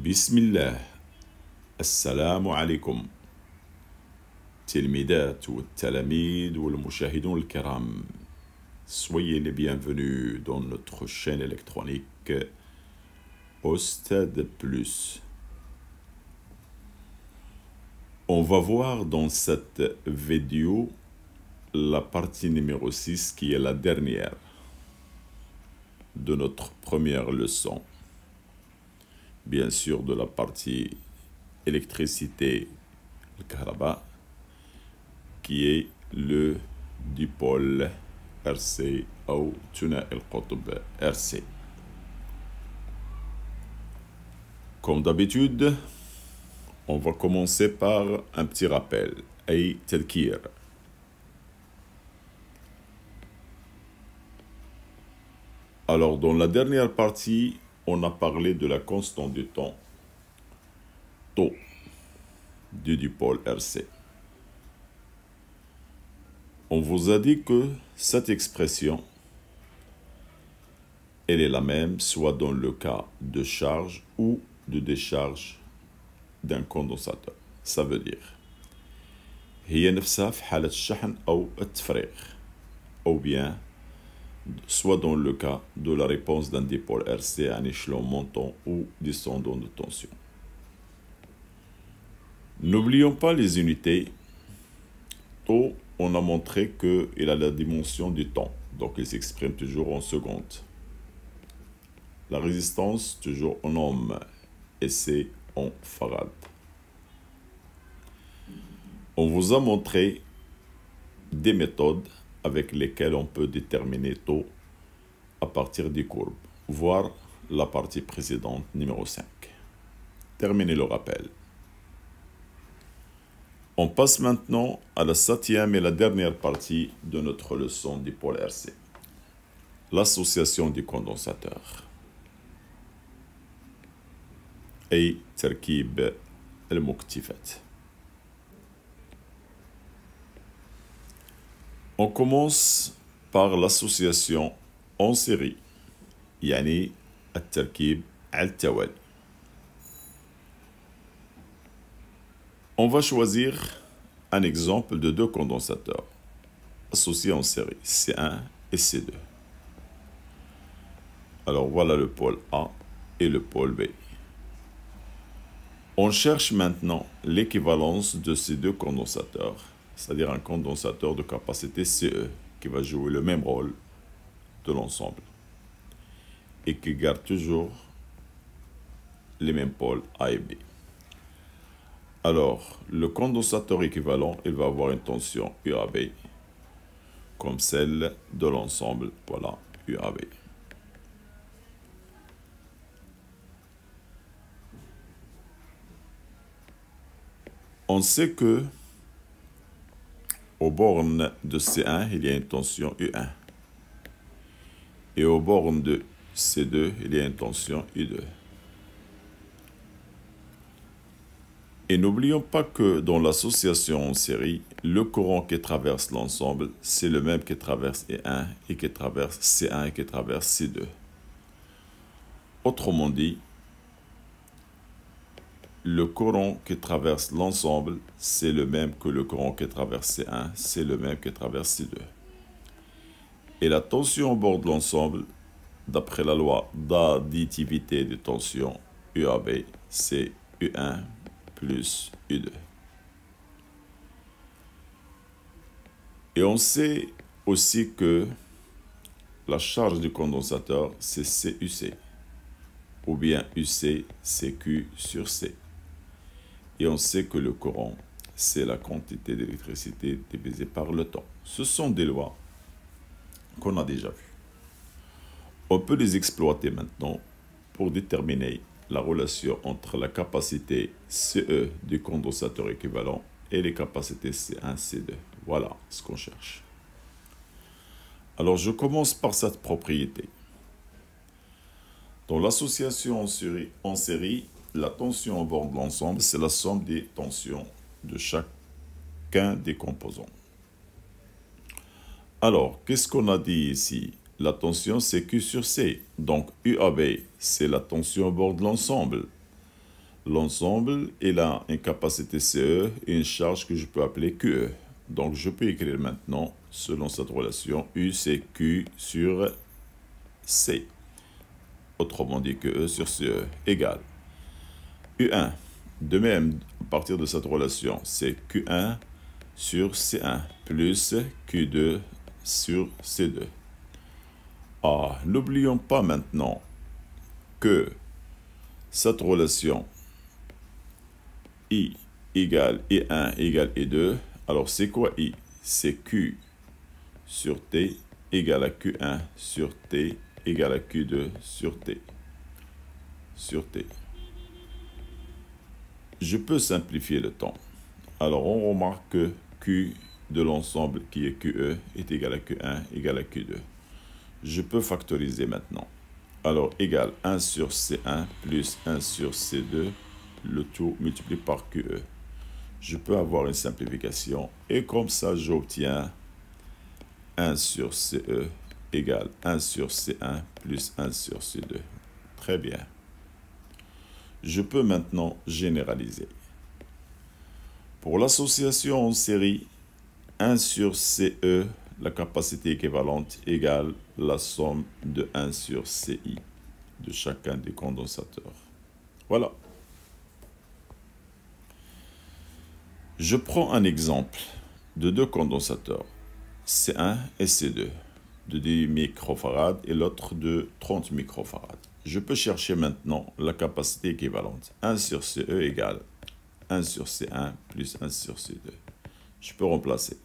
بسم الله. السلام عليكم تلميذات والتلاميذ والمشاهدون الكرام. Soyez les bienvenus dans notre chaîne électronique Ostad Plus. On va voir dans cette vidéo la partie numéro 6 qui est la dernière de notre première leçon. Bien sûr de la partie électricité, le Kahraba, qui est le dipôle RC ou Thuna el-Qutb RC. Comme d'habitude, on va commencer par un petit rappel, ay telkir. Alors, dans la dernière partie, on a parlé de la constante du temps, taux du dipôle RC. On vous a dit que cette expression, elle est la même, soit dans le cas de charge ou de décharge d'un condensateur. Ça veut dire, هي نفسها في حالة الشحن أو التفريغ, ou bien soit dans le cas de la réponse d'un dipôle RC à un échelon montant ou descendant de tension. N'oublions pas les unités. Taux, on a montré qu'il a la dimension du temps, donc il s'exprime toujours en secondes. La résistance, toujours en ohms, et c'est en farad. On vous a montré des méthodes avec lesquelles on peut déterminer taux à partir des courbes, voir la partie précédente, numéro 5. Terminez le rappel. On passe maintenant à la 7e et la dernière partie de notre leçon dipôle RC. L'association du condensateur. Et تركيب المكتفات. On commence par l'association en série, يعني التركيب على التوالي. On va choisir un exemple de deux condensateurs associés en série, C1 et C2. Alors voilà le pôle A et le pôle B. On cherche maintenant l'équivalence de ces deux condensateurs, c'est-à-dire un condensateur de capacité CE qui va jouer le même rôle de l'ensemble et qui garde toujours les mêmes pôles A et B. Alors, le condensateur équivalent, il va avoir une tension UAB comme celle de l'ensemble, voilà, UAB. On sait que aux bornes de C1, il y a une tension U1. Et aux bornes de C2, il y a une tension U2. Et n'oublions pas que dans l'association en série, le courant qui traverse l'ensemble, c'est le même qui traverse E1 et qui traverse C1 et qui traverse C2. Autrement dit, le courant qui traverse l'ensemble, c'est le même que le courant qui traverse C1, c'est le même qui traverse C2. Et la tension au bord de l'ensemble, d'après la loi d'additivité de tension UAB, c'est U1 plus U2. Et on sait aussi que la charge du condensateur, c'est CUC, ou bien UC, CQ sur C. Et on sait que le courant, c'est la quantité d'électricité divisée par le temps. Ce sont des lois qu'on a déjà vues. On peut les exploiter maintenant pour déterminer la relation entre la capacité CE du condensateur équivalent et les capacités C1, C2. Voilà ce qu'on cherche. Alors, je commence par cette propriété. Dans l'association en série, la tension au bord de l'ensemble, c'est la somme des tensions de chacun des composants. Alors, qu'est-ce qu'on a dit ici? La tension, c'est Q sur C. Donc, UAB, c'est la tension au bord de l'ensemble. L'ensemble, il a une capacité CE et une charge que je peux appeler QE. Donc, je peux écrire maintenant, selon cette relation, U c'est Q sur C. Autrement dit, QE sur CE égale U1. De même, à partir de cette relation, c'est Q1 sur C1 plus Q2 sur C2. Ah, n'oublions pas maintenant que cette relation I égale I1 égale I2. Alors, c'est quoi I? C'est Q sur T égale à Q1 sur T égale à Q2 sur T. Sur T. Je peux simplifier le temps. Alors, on remarque que Q de l'ensemble qui est QE est égal à Q1 égal à Q2. Je peux factoriser maintenant. Alors, égal 1 sur C1 plus 1 sur C2, le tout multiplié par QE. Je peux avoir une simplification et comme ça, j'obtiens 1 sur CE égale 1 sur C1 plus 1 sur C2. Très bien. Je peux maintenant généraliser. Pour l'association en série, 1 sur CE, la capacité équivalente égale la somme de 1 sur CI de chacun des condensateurs. Voilà. Je prends un exemple de deux condensateurs, C1 et C2, de 10 microfarad et l'autre de 30 microfarad. Je peux chercher maintenant la capacité équivalente. 1 sur CE égale 1 sur C1 plus 1 sur C2. Je peux remplacer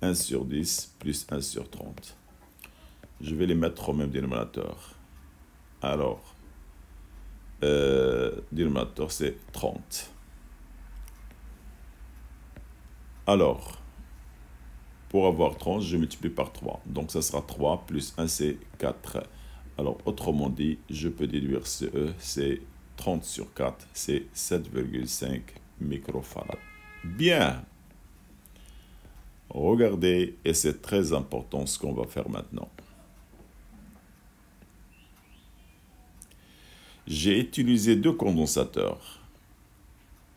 1 sur 10 plus 1 sur 30. Je vais les mettre au même dénominateur. Alors, dénominateur c'est 30. Alors, pour avoir 30, je multiplie par 3. Donc, ça sera 3 plus 1, c'est 4. Alors, autrement dit, je peux déduire CE, c'est 30 sur 4, c'est 7,5 microfarad. Bien. Regardez, et c'est très important ce qu'on va faire maintenant. J'ai utilisé deux condensateurs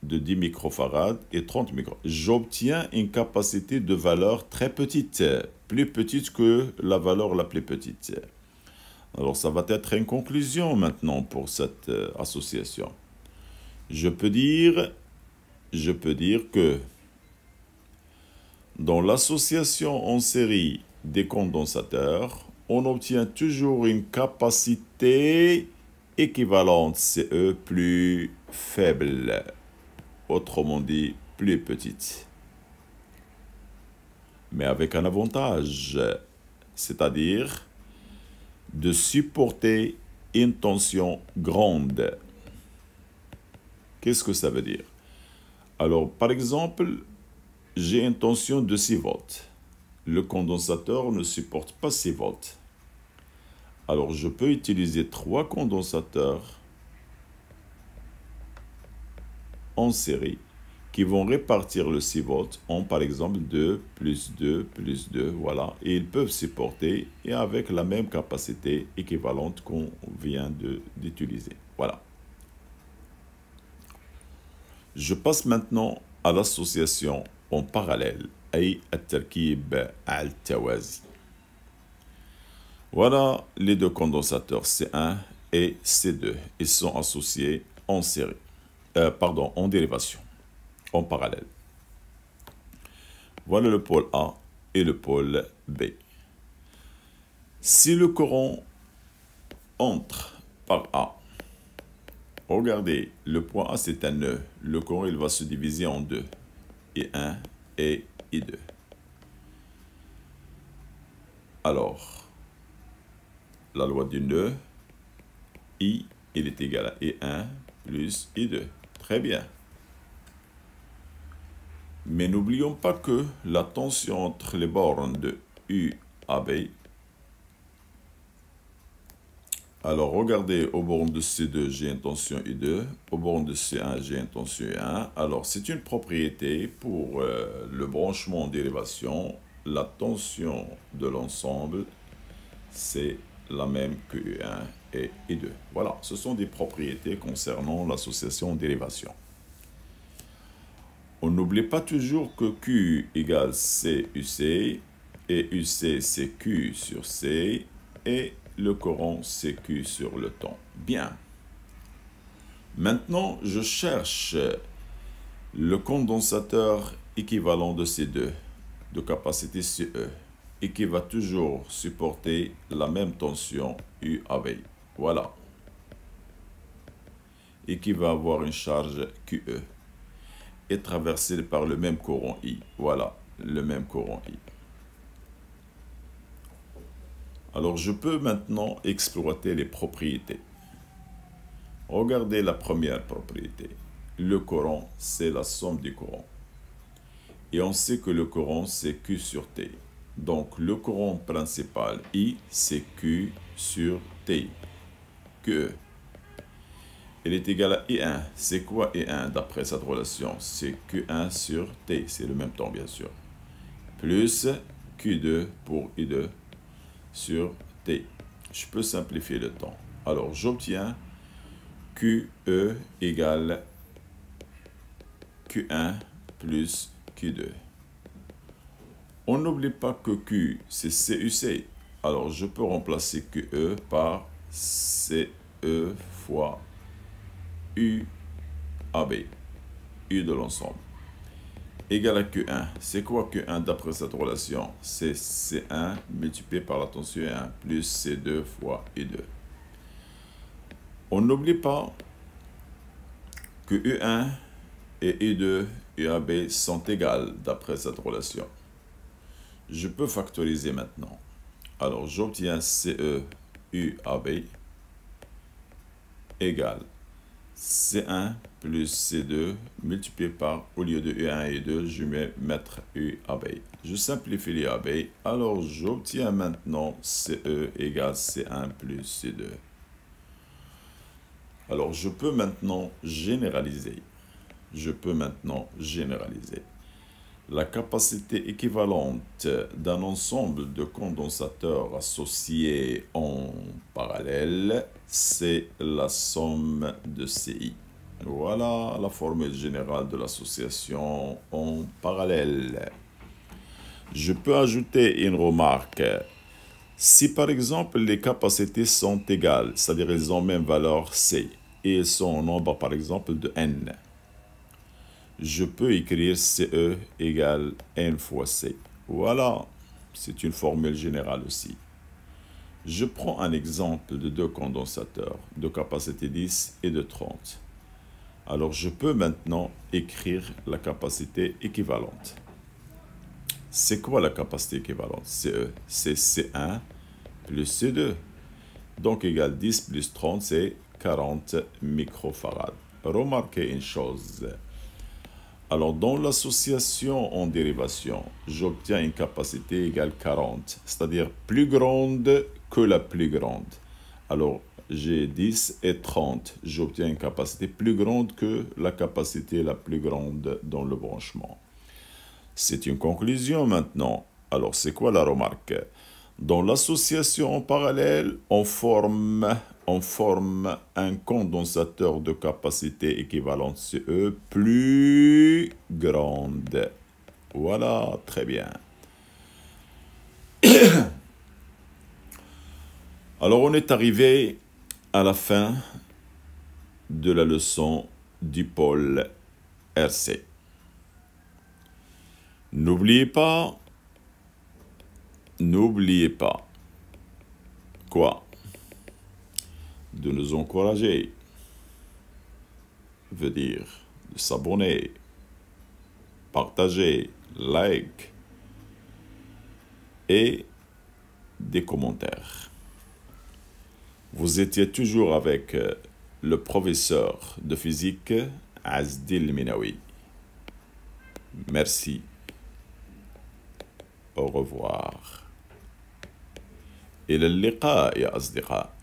de 10 microfarad et 30 microfarad. J'obtiens une capacité de valeur très petite, plus petite que la valeur la plus petite. Alors, ça va être une conclusion maintenant pour cette association. Je peux dire que dans l'association en série des condensateurs, on obtient toujours une capacité équivalente CE plus faible, autrement dit plus petite. Mais avec un avantage, c'est-à-dire de supporter une tension grande. Qu'est-ce que ça veut dire? Alors, par exemple, j'ai une tension de 6 volts. Le condensateur ne supporte pas 6 volts. Alors, je peux utiliser 3 condensateurs en série qui vont répartir le 6 volts en, par exemple, 2 plus 2 plus 2, voilà. Et ils peuvent supporter et avec la même capacité équivalente qu'on vient d'utiliser. Voilà. Je passe maintenant à l'association en parallèle, أي التركيب التوازي. Voilà les deux condensateurs C1 et C2. Ils sont associés en série, en dérivation, en parallèle. Voilà le pôle A et le pôle B. Si le courant entre par A, regardez, le point A c'est un nœud. Le courant il va se diviser en deux, I1 et I2. Alors, la loi du nœud, I, il est égal à I1 plus I2. Très bien. Mais n'oublions pas que la tension entre les bornes de U à B. Alors, regardez, aux bornes de C2, j'ai une tension I2. Aux bornes de C1, j'ai une tension I1. Alors, c'est une propriété pour le branchement en dérivation. La tension de l'ensemble, c'est la même que U1 et I2. Voilà, ce sont des propriétés concernant l'association dérivation. On n'oublie pas toujours que Q égale C UC, et UC c'est Q sur C, et le courant c'est Q sur le temps. Bien. Maintenant, je cherche le condensateur équivalent de ces deux, de capacité CE, et qui va toujours supporter la même tension UAV. Voilà. Et qui va avoir une charge QE et traversé par le même courant I. Voilà, le même courant I. Alors, je peux maintenant exploiter les propriétés. Regardez la première propriété. Le courant, c'est la somme des courants. Et on sait que le courant, c'est Q sur T. Donc, le courant principal, I, c'est Q sur T. QE. Il est égal à I1. C'est quoi I1 d'après cette relation? C'est Q1 sur T. C'est le même temps, bien sûr. Plus Q2 pour I2 sur T. Je peux simplifier le temps. Alors, j'obtiens QE égale Q1 plus Q2. On n'oublie pas que Q, c'est CUC. Alors, je peux remplacer QE par CE fois UAB, U de l'ensemble, égal à Q1. C'est quoi Q1 d'après cette relation? C'est C1 multiplié par la tension 1 plus C2 fois U2. On n'oublie pas que U1 et U2, UAB sont égales d'après cette relation. Je peux factoriser maintenant. Alors, j'obtiens CE UAB égale C1 plus C2 multiplié par, au lieu de U1 et U2, je vais mettre UAB. Je simplifie l'UAB, alors j'obtiens maintenant CE égale C1 plus C2. Alors je peux maintenant généraliser. La capacité équivalente d'un ensemble de condensateurs associés en parallèle, c'est la somme de CI. Voilà la formule générale de l'association en parallèle. Je peux ajouter une remarque. Si par exemple les capacités sont égales, c'est-à-dire elles ont même valeur C, et elles sont en nombre par exemple de N, je peux écrire CE égale N fois C. Voilà, c'est une formule générale aussi. Je prends un exemple de deux condensateurs de capacité 10 et de 30. Alors, je peux maintenant écrire la capacité équivalente. C'est quoi la capacité équivalente? CE, c'est C1 plus C2. Donc, égal 10 plus 30, c'est 40 microfarads. Remarquez une chose. Alors, dans l'association en dérivation, j'obtiens une capacité égale 40, c'est-à-dire plus grande que la plus grande. Alors, j'ai 10 et 30. J'obtiens une capacité plus grande que la capacité la plus grande dans le branchement. C'est une conclusion maintenant. Alors, c'est quoi la remarque? Dans l'association en parallèle, on forme un condensateur de capacité équivalente CE plus grande. Voilà, très bien. Alors, on est arrivé à la fin de la leçon du pôle RC. N'oubliez pas, quoi? De nous encourager, veut dire de s'abonner, partager, like et des commentaires. Vous étiez toujours avec le professeur de physique Azdil Minawi. Merci. Au revoir. إلى اللقاء يا أصدقاء.